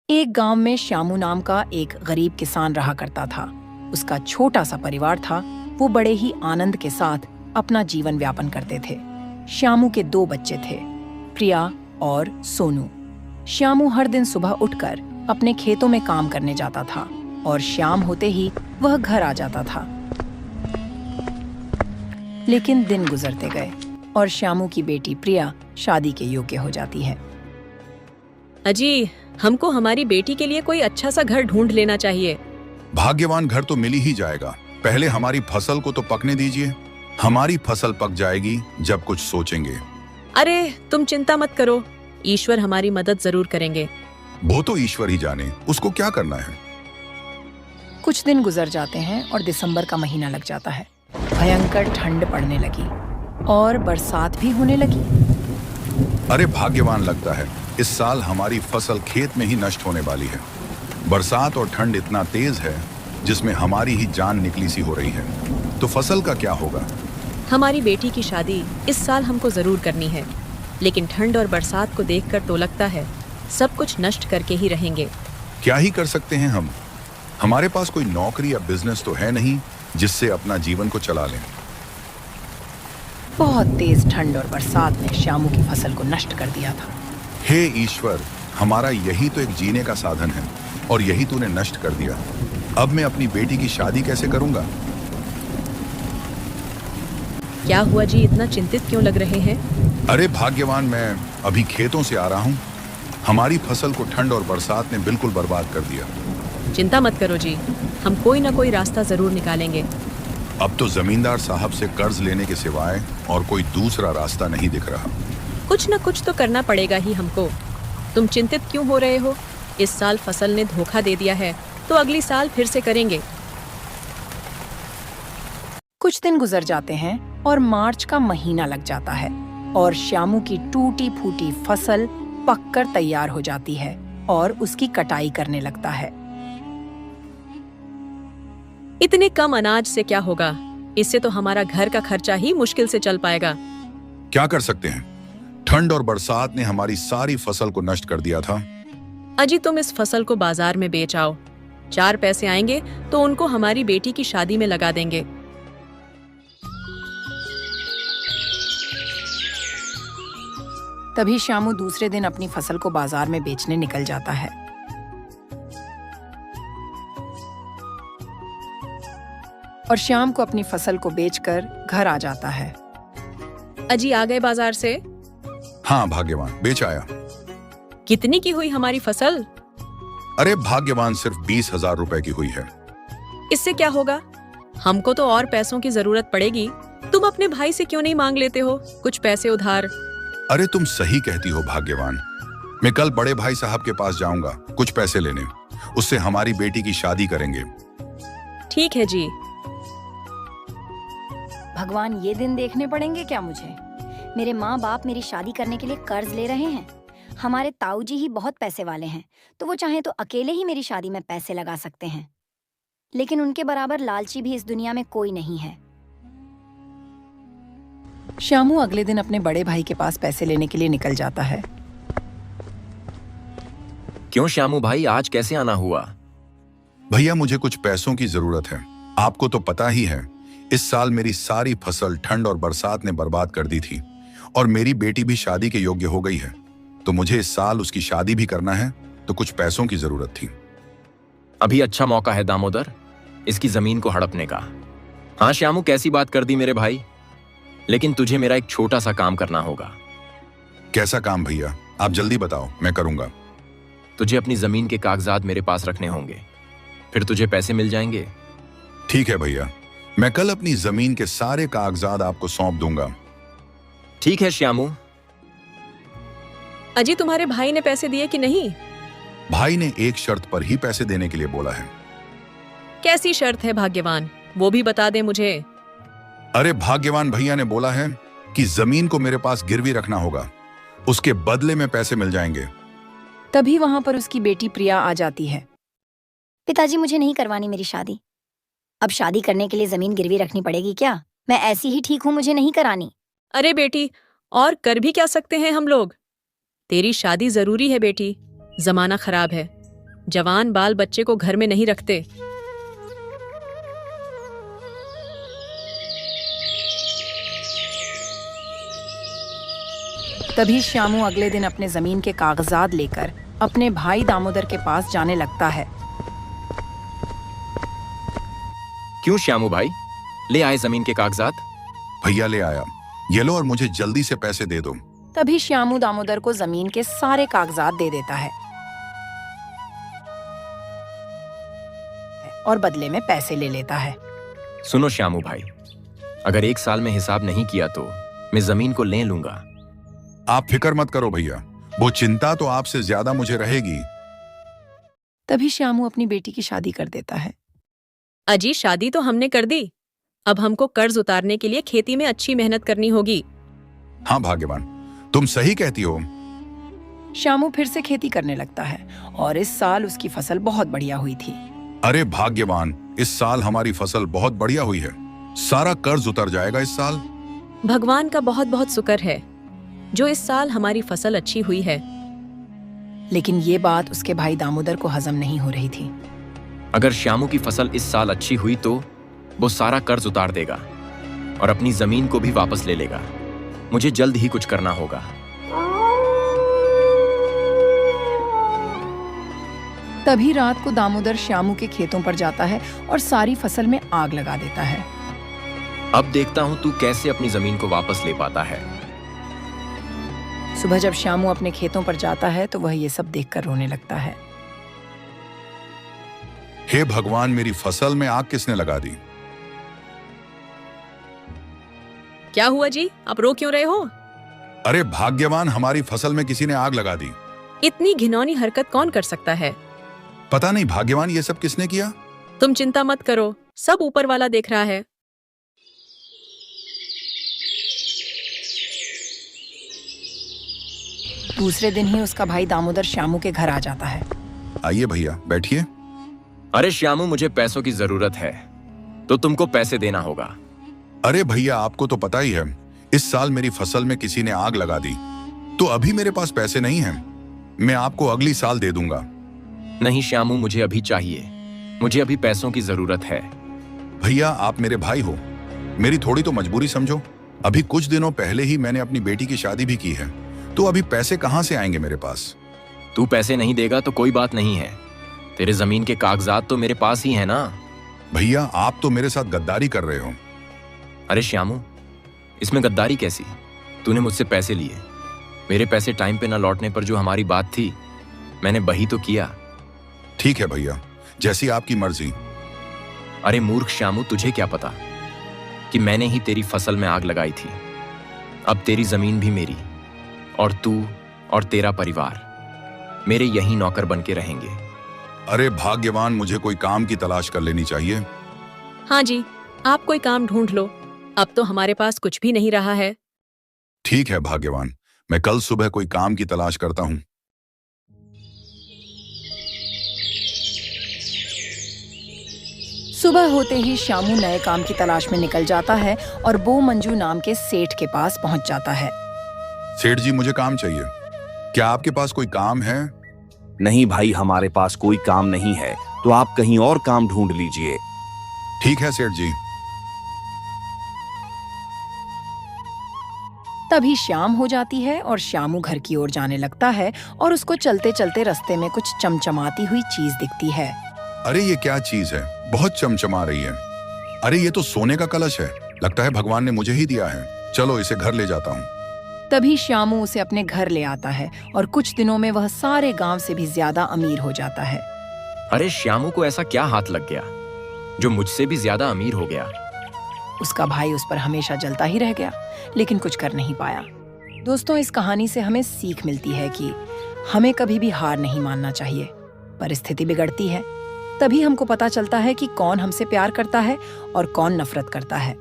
एक गांव में श्यामू नाम का एक गरीब किसान रहा करता था। उसका छोटा सा परिवार था। वो बड़े ही आनंद के साथ अपना जीवन व्यापन करते थे। श्यामू के 2 बच्चे थे, प्रिया और सोनू। श्यामू हर दिन सुबह उठकर अपने खेतों में काम करने जाता था और शाम होते ही वह घर आ जाता था। लेकिन दिन गुजरते गए और श्यामू की बेटी प्रिया शादी के योग्य हो जाती है। अजी, हमको हमारी बेटी के लिए कोई अच्छा सा घर ढूंढ लेना चाहिए। भाग्यवान घर तो मिल ही जाएगा। पहले हमारी फसल को तो पकने दीजिए। हमारी फसल पक जाएगी जब कुछ सोचेंगे। अरे तुम चिंता मत करो, ईश्वर हमारी मदद जरूर करेंगे। वो तो ईश्वर ही जाने उसको क्या करना है। कुछ दिन गुजर जाते हैं और दिसंबर का महीना लग जाता है। भयंकर ठंड पड़ने लगी और बरसात भी होने लगी। अरे भाग्यवान लगता है, इस साल हमारी फसल खेत में ही नष्ट होने वाली है। बरसात और ठंड इतना तेज है जिसमें हमारी ही जान निकली सी हो रही है। तो फसल का क्या होगा? हमारी बेटी की शादी इस साल हमको जरूर करनी है, लेकिन ठंड और बरसात को देखकर तो लगता है सब कुछ नष्ट करके ही रहेंगे। क्या ही कर सकते हैं हम? हमारे पास कोई नौकरी या बिजनेस तो है नहीं जिससे अपना जीवन को चला लें। बहुत तेज ठंड और बरसात ने श्यामू की फसल को नष्ट कर दिया था। हे ईश्वर, हमारा यही तो एक जीने का साधन है और यही तूने नष्ट कर दिया। अब मैं अपनी बेटी की शादी कैसे करूंगा? क्या हुआ जी, इतना चिंतित क्यों लग रहे हैं? अरे भाग्यवान, मैं अभी खेतों से आ रहा हूँ। हमारी फसल को ठंड और बरसात ने बिल्कुल बर्बाद कर दिया। चिंता मत करो जी, हम कोई ना कोई रास्ता जरूर निकालेंगे। अब तो जमींदार साहब से कर्ज लेने के सिवाय और कोई दूसरा रास्ता नहीं दिख रहा। कुछ न कुछ तो करना पड़ेगा ही हमको। तुम चिंतित क्यों हो रहे हो? इस साल फसल ने धोखा दे दिया है तो अगली साल फिर से करेंगे। कुछ दिन गुजर जाते हैं और मार्च का महीना लग जाता है और श्यामू की टूटी फूटी फसल पककर तैयार हो जाती है और उसकी कटाई करने लगता है। इतने कम अनाज से क्या होगा? इससे तो हमारा घर का खर्चा ही मुश्किल से चल पाएगा। क्या कर सकते हैं? ठंड और बरसात ने हमारी सारी फसल को नष्ट कर दिया था। अजी, तुम इस फसल को बाजार में बेच आओ। 4 पैसे आएंगे तो उनको हमारी बेटी की शादी में लगा देंगे। तभी श्यामू दूसरे दिन अपनी फसल को बाजार में बेचने निकल जाता है। और शाम को अपनी फसल को बेचकर घर आ जाता है। अजी, आ गए बाजार से? हाँ भाग्यवान, बेच आया। कितनी की हुई हमारी फसल? अरे भाग्यवान, सिर्फ 20,000 रुपए की हुई है। इससे क्या होगा? हमको तो और पैसों की जरूरत पड़ेगी। तुम अपने भाई से क्यों नहीं मांग लेते हो कुछ पैसे उधार? अरे तुम सही कहती हो भाग्यवान। मैं कल बड़े भाई साहब के पास जाऊंगा कुछ पैसे लेने। उससे हमारी बेटी की शादी करेंगे। ठीक है जी। भगवान, ये दिन देखने पड़ेंगे क्या मुझे? मेरे माँ बाप मेरी शादी करने के लिए कर्ज ले रहे हैं। हमारे ताऊजी ही बहुत पैसे वाले हैं, तो वो चाहे तो अकेले ही मेरी शादी में पैसे लगा सकते हैं। लेकिन उनके बराबर लालची भी इस दुनिया में कोई नहीं है। श्यामू अगले दिन अपने बड़े भाई के पास पैसे लेने के लिए निकल जाता है। क्यों श्यामू भाई, आज कैसे आना हुआ? भैया, मुझे कुछ पैसों की जरूरत है। आपको तो पता ही है, इस साल मेरी सारी फसल ठंड और बरसात ने बर्बाद कर दी थी और मेरी बेटी भी शादी के योग्य हो गई है। तो मुझे इस साल उसकी शादी भी करना है, तो कुछ पैसों की जरूरत थी। अभी अच्छा मौका है दामोदर, इसकी जमीन को हड़पने का। हाँ श्यामू, कैसी बात कर दी मेरे भाई। लेकिन तुझे मेरा एक छोटा सा काम करना होगा। कैसा काम भैया? आप जल्दी बताओ, मैं करूंगा। तुझे अपनी जमीन के कागजात मेरे पास रखने होंगे, फिर तुझे पैसे मिल जाएंगे। ठीक है भैया, मैं कल अपनी जमीन के सारे कागजात आपको सौंप दूंगा। ठीक है श्यामू। अजी, तुम्हारे भाई ने पैसे दिए कि नहीं? भाई ने एक शर्त पर ही पैसे देने के लिए बोला है। कैसी शर्त है भाग्यवान, वो भी बता दे मुझे। अरे भाग्यवान भैया ने बोला है कि जमीन को मेरे पास गिरवी रखना होगा, उसके बदले में पैसे मिल जाएंगे। तभी वहां पर उसकी बेटी प्रिया आ जाती है। पिताजी, मुझे नहीं करवानी मेरी शादी। अब शादी करने के लिए जमीन गिरवी रखनी पड़ेगी क्या? मैं ऐसी ही ठीक हूँ, मुझे नहीं करानी। अरे बेटी, और कर भी क्या सकते हैं हम लोग? तेरी शादी जरूरी है बेटी, जमाना खराब है। जवान बाल बच्चे को घर में नहीं रखते। तभी श्यामू अगले दिन अपने जमीन के कागजात लेकर अपने भाई दामोदर के पास जाने लगता है। क्यों श्यामू भाई, ले आए जमीन के कागजात? भैया ले आया, ये लो और मुझे जल्दी से पैसे दे दो। तभी श्यामू दामोदर को जमीन के सारे कागजात दे देता है और बदले में पैसे ले लेता है। सुनो श्यामू भाई, अगर 1 साल में हिसाब नहीं किया तो मैं जमीन को ले लूंगा। आप फिक्र मत करो भैया, वो चिंता तो आपसे ज्यादा मुझे रहेगी। तभी श्यामू अपनी बेटी की शादी कर देता है। अजी, शादी तो हमने कर दी, अब हमको कर्ज उतारने के लिए खेती में अच्छी मेहनत करनी होगी। हाँ भाग्यवान, तुम सही कहती हो। श्यामू फिर से खेती करने लगता है और इस साल उसकी फसल बहुत बढ़िया हुई थी। अरे भाग्यवान, इस साल हमारी फसल बहुत बढ़िया हुई है, सारा कर्ज उतर जाएगा इस साल। भगवान का बहुत बहुत शुक्र है जो इस साल हमारी फसल अच्छी हुई है। लेकिन ये बात उसके भाई दामोदर को हजम नहीं हो रही थी। अगर श्यामू की फसल इस साल अच्छी हुई तो वो सारा कर्ज उतार देगा और अपनी जमीन को भी वापस ले लेगा। मुझे जल्द ही कुछ करना होगा। तभी रात को दामोदर श्यामू के खेतों पर जाता है और सारी फसल में आग लगा देता है। अब देखता हूं तू कैसे अपनी जमीन को वापस ले पाता है। सुबह जब श्यामू अपने खेतों पर जाता है तो वह ये सब देखकर रोने लगता है। हे भगवान, मेरी फसल में आग किसने लगा दी? क्या हुआ जी, आप रो क्यों रहे हो? अरे भाग्यवान, हमारी फसल में किसी ने आग लगा दी। इतनी घिनौनी हरकत कौन कर सकता है? पता नहीं भाग्यवान, ये सब किसने किया? तुम चिंता मत करो, सब ऊपर वाला देख रहा है। दूसरे दिन ही उसका भाई दामोदर श्यामू के घर आ जाता है। आइए भैया, बैठिए। अरे श्यामू, मुझे पैसों की जरूरत है तो तुमको पैसे देना होगा। अरे भैया, आपको तो पता ही है, इस साल मेरी फसल में किसी ने आग लगा दी, तो अभी मेरे पास पैसे नहीं हैं। मैं आपको अगली साल दे दूंगा। नहीं श्यामू, मुझे अभी चाहिए, मुझे अभी पैसों की जरूरत है। भैया, आप मेरे भाई हो, मेरी थोड़ी तो मजबूरी समझो। अभी कुछ दिनों पहले ही मैंने अपनी बेटी की शादी भी की है, तो अभी पैसे कहां से आएंगे मेरे पास? तू पैसे नहीं देगा तो कोई बात नहीं है, तेरे जमीन के कागजात तो मेरे पास ही है ना। भैया, आप तो मेरे साथ गद्दारी कर रहे हो। अरे श्यामू, इसमें गद्दारी कैसी? तूने मुझसे पैसे लिए, मेरे पैसे टाइम पे ना लौटने पर जो हमारी बात थी मैंने वही तो किया। ठीक है भैया, जैसी आपकी मर्जी। अरे मूर्ख श्यामू, तुझे क्या पता कि मैंने ही तेरी फसल में आग लगाई थी। अब तेरी जमीन भी मेरी और तू और तेरा परिवार मेरे यही नौकर बन के रहेंगे। अरे भाग्यवान, मुझे कोई काम की तलाश कर लेनी चाहिए। हाँ जी, आप कोई काम ढूंढ लो, अब तो हमारे पास कुछ भी नहीं रहा है। ठीक है भाग्यवान, मैं कल सुबह कोई काम की तलाश करता हूँ। सुबह होते ही श्यामू नए काम की तलाश में निकल जाता है और बो मंजू नाम के सेठ के पास पहुंच जाता है। सेठ जी, मुझे काम चाहिए, क्या आपके पास कोई काम है? नहीं भाई, हमारे पास कोई काम नहीं है, तो आप कहीं और काम ढूंढ लीजिए। ठीक है सेठ जी। तभी शाम हो जाती है और श्यामू घर की ओर जाने लगता है और उसको चलते चलते रास्ते में कुछ चमचमाती हुई चीज दिखती है। अरे ये क्या चीज है, बहुत चमचमा रही है। अरे ये तो सोने का कलश है, लगता है भगवान ने मुझे ही दिया है। चलो इसे घर ले जाता हूँ। तभी श्यामू उसे अपने घर ले आता है और कुछ दिनों में वह सारे गांव से भी ज्यादा अमीर हो जाता है। अरे श्यामू को ऐसा क्या हाथ लग गया जो मुझसे भी ज्यादा अमीर हो गया? उसका भाई उस पर हमेशा जलता ही रह गया, लेकिन कुछ कर नहीं पाया। दोस्तों, इस कहानी से हमें सीख मिलती है कि हमें कभी भी हार नहीं मानना चाहिए। परिस्थिति बिगड़ती है, तभी हमको पता चलता है कि कौन हमसे प्यार करता है और कौन नफरत करता है।